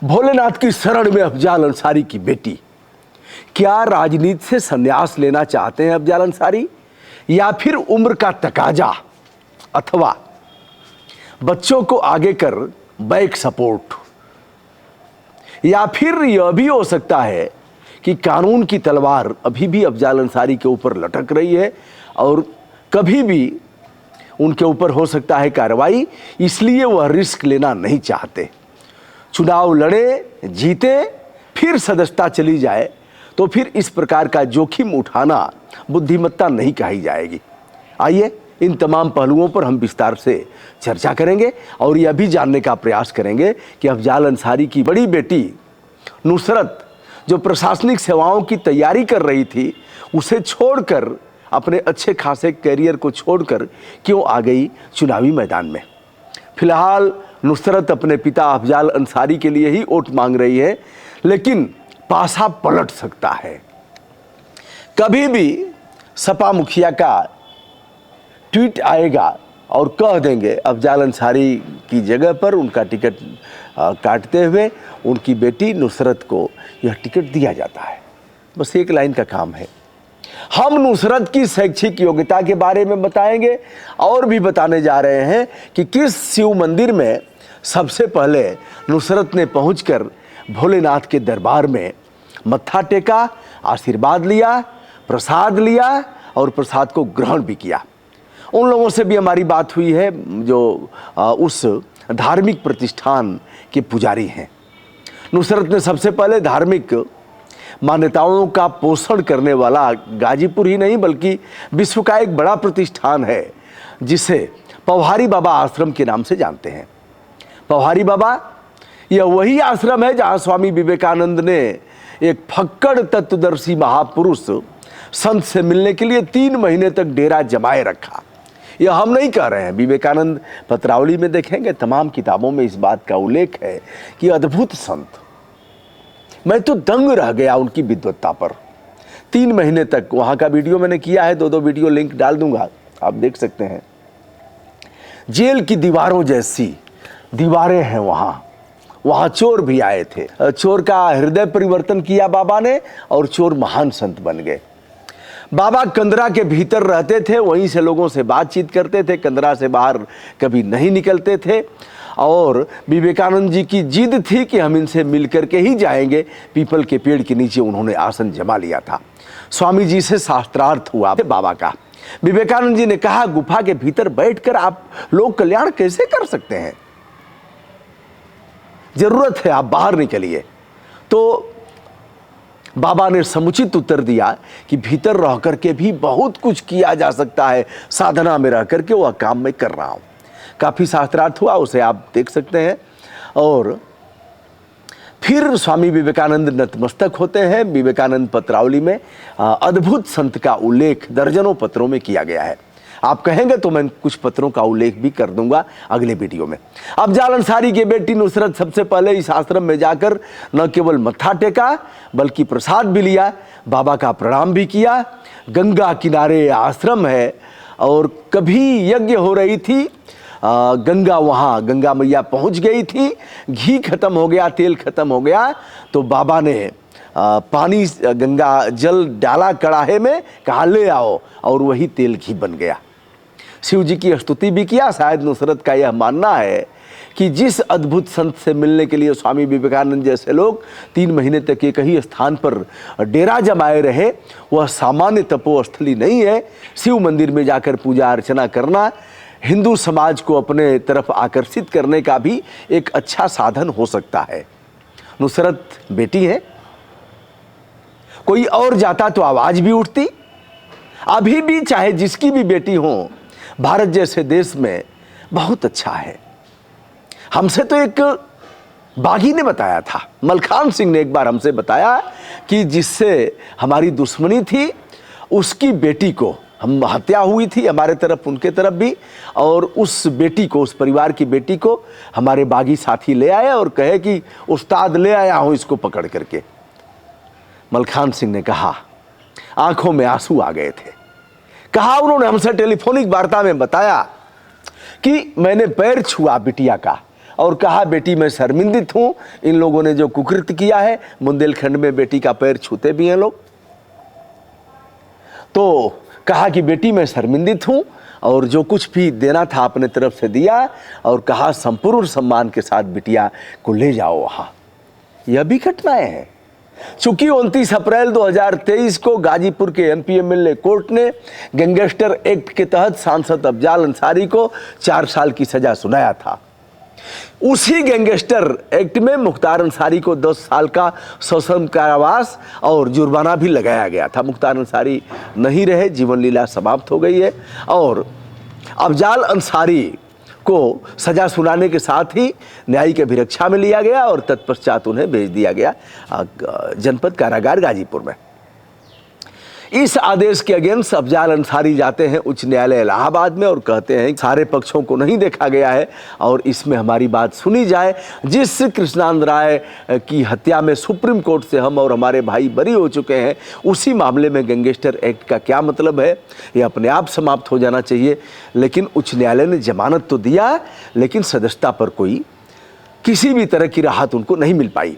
भोलेनाथ की शरण में अफजाल अंसारी की बेटी। क्या राजनीति से संन्यास लेना चाहते हैं अफजाल अंसारी, या फिर उम्र का तकाजा, अथवा बच्चों को आगे कर बैक सपोर्ट, या फिर यह भी हो सकता है कि कानून की तलवार अभी भी अफजाल अंसारी के ऊपर लटक रही है और कभी भी उनके ऊपर हो सकता है कार्रवाई, इसलिए वह रिस्क लेना नहीं चाहते। चुनाव लड़े, जीते, फिर सदस्यता चली जाए तो फिर इस प्रकार का जोखिम उठाना बुद्धिमत्ता नहीं कही जाएगी। आइए इन तमाम पहलुओं पर हम विस्तार से चर्चा करेंगे और यह भी जानने का प्रयास करेंगे कि अफजाल अंसारी की बड़ी बेटी नुसरत, जो प्रशासनिक सेवाओं की तैयारी कर रही थी, उसे छोड़कर, अपने अच्छे खासे कैरियर को छोड़कर क्यों आ गई चुनावी मैदान में। फिलहाल नुसरत अपने पिता अफजाल अंसारी के लिए ही वोट मांग रही है, लेकिन पासा पलट सकता है। कभी भी सपा मुखिया का ट्वीट आएगा और कह देंगे अफजाल अंसारी की जगह पर उनका टिकट काटते हुए उनकी बेटी नुसरत को यह टिकट दिया जाता है। बस एक लाइन का काम है। हम नुसरत की शैक्षिक योग्यता के बारे में बताएंगे और भी बताने जा रहे हैं कि किस शिव मंदिर में सबसे पहले नुसरत ने पहुंचकर भोलेनाथ के दरबार में मत्था टेका, आशीर्वाद लिया, प्रसाद लिया और प्रसाद को ग्रहण भी किया। उन लोगों से भी हमारी बात हुई है जो उस धार्मिक प्रतिष्ठान के पुजारी हैं। नुसरत ने सबसे पहले धार्मिक मान्यताओं का पोषण करने वाला गाजीपुर ही नहीं बल्कि विश्व का एक बड़ा प्रतिष्ठान है जिसे पौहारी बाबा आश्रम के नाम से जानते हैं। पौहारी बाबा यह वही आश्रम है जहां स्वामी विवेकानंद ने एक फक्कड़ तत्वदर्शी महापुरुष संत से मिलने के लिए 3 महीने तक डेरा जमाए रखा। यह हम नहीं कह रहे हैं, विवेकानंद पत्रावली में देखेंगे, तमाम किताबों में इस बात का उल्लेख है कि अद्भुत संत। मैं तो दंग रह गया उनकी विद्वत्ता पर। 3 महीने तक वहां का वीडियो मैंने किया है, 2 वीडियो लिंक डाल दूंगा, आप देख सकते हैं। जेल की दीवारों जैसी दीवारें हैं वहां चोर भी आए थे। चोर का हृदय परिवर्तन किया बाबा ने और चोर महान संत बन गए। बाबा कंदरा के भीतर रहते थे, वहीं से लोगों से बातचीत करते थे, कंदरा से बाहर कभी नहीं निकलते थे और विवेकानंद जी की जिद थी कि हम इनसे मिलकर के ही जाएंगे। पीपल के पेड़ के नीचे उन्होंने आसन जमा लिया था। स्वामी जी से शास्त्रार्थ हुआ बाबा का। विवेकानंद जी ने कहा, गुफा के भीतर बैठकर आप लोक कल्याण कैसे कर सकते हैं, जरूरत है आप बाहर निकलिए। तो बाबा ने समुचित उत्तर दिया कि भीतर रह करके भी बहुत कुछ किया जा सकता है, साधना में रह करके वह काम मैं कर रहा हूं। काफी शास्त्रार्थ हुआ, उसे आप देख सकते हैं। और फिर स्वामी विवेकानंद नतमस्तक होते हैं। विवेकानंद पत्रावली में अद्भुत संत का उल्लेख दर्जनों पत्रों में किया गया है। आप कहेंगे तो मैं कुछ पत्रों का उल्लेख भी कर दूंगा अगले वीडियो में। अफजाल अंसारी की बेटी नुसरत सबसे पहले इस आश्रम में जाकर न केवल मत्था टेका बल्कि प्रसाद भी लिया, बाबा का प्रणाम भी किया। गंगा किनारे आश्रम है और कभी यज्ञ हो रही थी, गंगा मैया पहुंच गई थी, घी खत्म हो गया, तेल खत्म हो गया, तो बाबा ने पानी गंगा जल डाला कड़ाहे में, कहा ले आओ, और वही तेल घी बन गया। शिव जी की स्तुति भी किया। शायद नुसरत का यह मानना है कि जिस अद्भुत संत से मिलने के लिए स्वामी विवेकानंद जैसे लोग 3 महीने तक एक ही स्थान पर डेरा जमाए रहे, वह सामान्य तपोस्थली नहीं है। शिव मंदिर में जाकर पूजा अर्चना करना हिंदू समाज को अपने तरफ आकर्षित करने का भी एक अच्छा साधन हो सकता है। नुसरत बेटी है, कोई और जाता तो आवाज भी उठती। अभी भी चाहे जिसकी भी बेटी हो, भारत जैसे देश में बहुत अच्छा है। हमसे तो एक बागी ने बताया था, मलखान सिंह ने एक बार हमसे बताया कि जिससे हमारी दुश्मनी थी उसकी बेटी को, हम हत्या हुई थी हमारे तरफ उनके तरफ भी, और उस बेटी को, उस परिवार की बेटी को हमारे बागी साथी ले आए और कहे कि उस्ताद ले आया हूं इसको पकड़ करके। मलखान सिंह ने कहा, आंखों में आंसू आ गए थे। कहा उन्होंने हमसे टेलीफोनिक वार्ता में बताया कि मैंने पैर छुआ बिटिया का और कहा बेटी मैं शर्मिंदित हूं, इन लोगों ने जो कुकृत्य किया है, बुंदेलखंड में बेटी का पैर छूते भी हैं लोग। तो कहा कि बेटी मैं शर्मिंदित हूं और जो कुछ भी देना था अपने तरफ से दिया, और कहा संपूर्ण सम्मान के साथ बिटिया को ले जाओ वहां। यह भी घटनाएं हैं। चूंकि 29 अप्रैल 2023 को गाजीपुर के एमपी एमएलए कोर्ट ने गैंगस्टर एक्ट के तहत सांसद अफजाल अंसारी को 4 साल की सजा सुनाया था। उसी गैंगस्टर एक्ट में मुख्तार अंसारी को 10 साल का सश्रम कारावास और जुर्माना भी लगाया गया था। मुख्तार अंसारी नहीं रहे, जीवन लीला समाप्त हो गई है और अफजाल अंसारी को सजा सुनाने के साथ ही न्यायिक अभिरक्षा में लिया गया और तत्पश्चात उन्हें भेज दिया गया जनपद कारागार गाजीपुर में। इस आदेश के अगेंस्ट अफजाल अंसारी जाते हैं उच्च न्यायालय इलाहाबाद में और कहते हैं सारे पक्षों को नहीं देखा गया है और इसमें हमारी बात सुनी जाए। जिस कृष्णानंद राय की हत्या में सुप्रीम कोर्ट से हम और हमारे भाई बरी हो चुके हैं, उसी मामले में गैंगस्टर एक्ट का क्या मतलब है? ये अपने आप समाप्त हो जाना चाहिए। लेकिन उच्च न्यायालय ने जमानत तो दिया, लेकिन सदस्यता पर कोई किसी भी तरह की राहत उनको नहीं मिल पाई।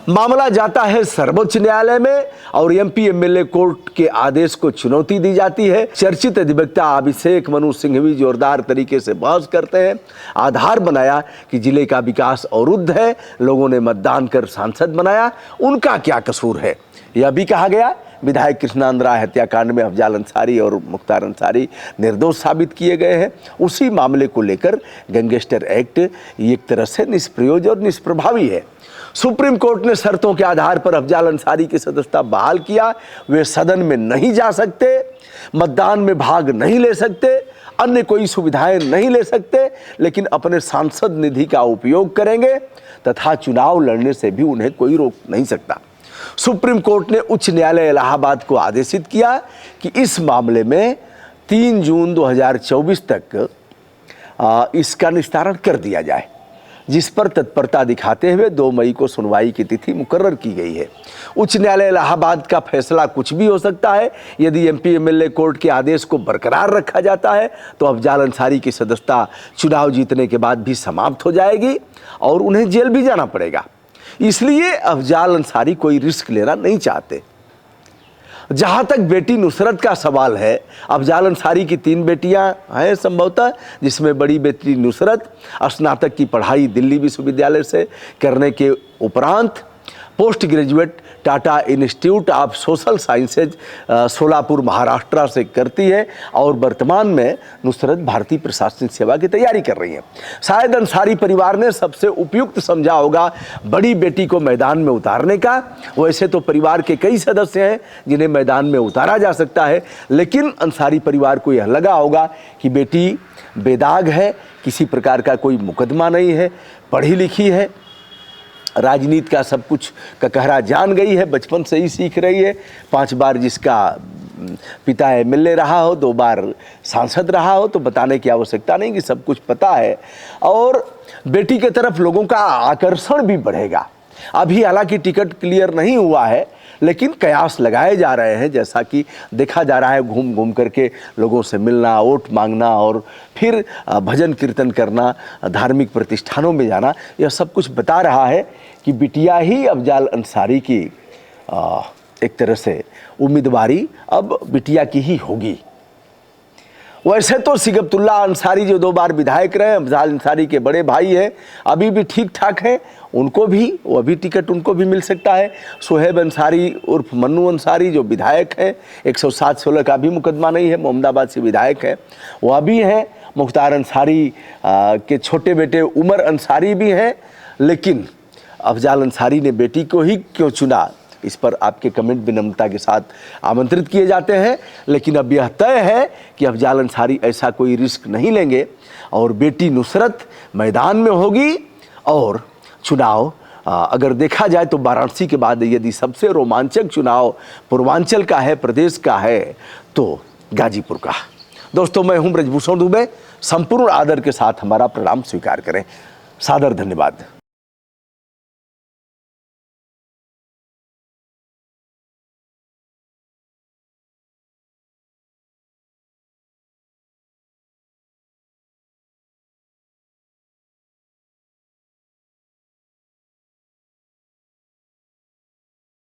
मामला जाता है सर्वोच्च न्यायालय में और एमपी एमएलए कोर्ट के आदेश को चुनौती दी जाती है। चर्चित अधिवक्ता अभिषेक मनु सिंघवी जोरदार तरीके से बहस करते हैं। आधार बनाया कि जिले का विकास अवरुद्ध है, लोगों ने मतदान कर सांसद बनाया, उनका क्या कसूर है? यह भी कहा गया। विधायक कृष्णानंद राय हत्याकांड में अफजाल अंसारी और मुख्तार अंसारी निर्दोष साबित किए गए हैं। उसी मामले को लेकर गैंगस्टर एक्ट एक तरह से निष्प्रयोज और निष्प्रभावी है। सुप्रीम कोर्ट ने शर्तों के आधार पर अफजाल अंसारी की सदस्यता बहाल किया। वे सदन में नहीं जा सकते, मतदान में भाग नहीं ले सकते, अन्य कोई सुविधाएं नहीं ले सकते, लेकिन अपने सांसद निधि का उपयोग करेंगे तथा चुनाव लड़ने से भी उन्हें कोई रोक नहीं सकता। सुप्रीम कोर्ट ने उच्च न्यायालय इलाहाबाद को आदेशित किया कि इस मामले में 3 जून 2024 तक इसका निस्तारण कर दिया जाए, जिस पर तत्परता दिखाते हुए 2 मई को सुनवाई की तिथि मुकर्रर की गई है। उच्च न्यायालय इलाहाबाद का फैसला कुछ भी हो सकता है। यदि एमपी एमएलए कोर्ट के आदेश को बरकरार रखा जाता है तो अफजाल अंसारी की सदस्यता चुनाव जीतने के बाद भी समाप्त हो जाएगी और उन्हें जेल भी जाना पड़ेगा। इसलिए अफजाल अंसारी कोई रिस्क लेना नहीं चाहते। जहां तक बेटी नुसरत का सवाल है, अफजाल अंसारी की 3 बेटियां हैं संभवतः, जिसमें बड़ी बेटी नुसरत स्नातक की पढ़ाई दिल्ली विश्वविद्यालय से करने के उपरांत post graduate Tata institute of social sciences Solapur Maharashtra से करती है और वर्तमान में नुसरत भारतीय प्रशासनिक सेवा की तैयारी कर रही है। शायद अंसारी परिवार ने सबसे उपयुक्त समझा होगा बड़ी बेटी को मैदान में उतारने का। वैसे तो परिवार के कई सदस्य हैं जिन्हें मैदान में उतारा जा सकता है, लेकिन अंसारी परिवार को यह लगा होगा कि बेटी बेदाग है, किसी प्रकार का कोई मुकदमा नहीं है, पढ़ी लिखी है, राजनीति का सब कुछ ककहरा जान गई है, बचपन से ही सीख रही है। 5 बार जिसका पिता एमएलए रहा हो, 2 बार सांसद रहा हो, तो बताने की आवश्यकता नहीं कि सब कुछ पता है। और बेटी की तरफ लोगों का आकर्षण भी बढ़ेगा। अभी हालांकि टिकट क्लियर नहीं हुआ है, लेकिन कयास लगाए जा रहे हैं, जैसा कि देखा जा रहा है घूम घूम करके लोगों से मिलना, वोट मांगना और फिर भजन कीर्तन करना, धार्मिक प्रतिष्ठानों में जाना, यह सब कुछ बता रहा है कि बिटिया ही अफजाल अंसारी की एक तरह से उम्मीदवारी अब बिटिया की ही होगी। वैसे तो सिगबतुल्ला अंसारी जो 2 बार विधायक रहे, अफजाल अंसारी के बड़े भाई हैं, अभी भी ठीक ठाक हैं, उनको भी वो भी टिकट उनको भी मिल सकता है। सोहेब अंसारी उर्फ मन्नू अंसारी जो विधायक हैं, 107-16 का भी मुकदमा नहीं है, मोहम्मदाबाद से विधायक हैं, वह भी हैं। मुख्तार अंसारी के छोटे बेटे उमर अंसारी भी हैं। लेकिन अफजाल अंसारी ने बेटी को ही क्यों चुना, इस पर आपके कमेंट विनम्रता के साथ आमंत्रित किए जाते हैं। लेकिन अब यह तय है कि अफजाल अंसारी ऐसा कोई रिस्क नहीं लेंगे और बेटी नुसरत मैदान में होगी। और चुनाव अगर देखा जाए तो वाराणसी के बाद यदि सबसे रोमांचक चुनाव पूर्वांचल का है, प्रदेश का है, तो गाजीपुर का। दोस्तों, मैं हूं ब्रजभूषण दुबे। संपूर्ण आदर के साथ हमारा प्रणाम स्वीकार करें। सादर धन्यवाद।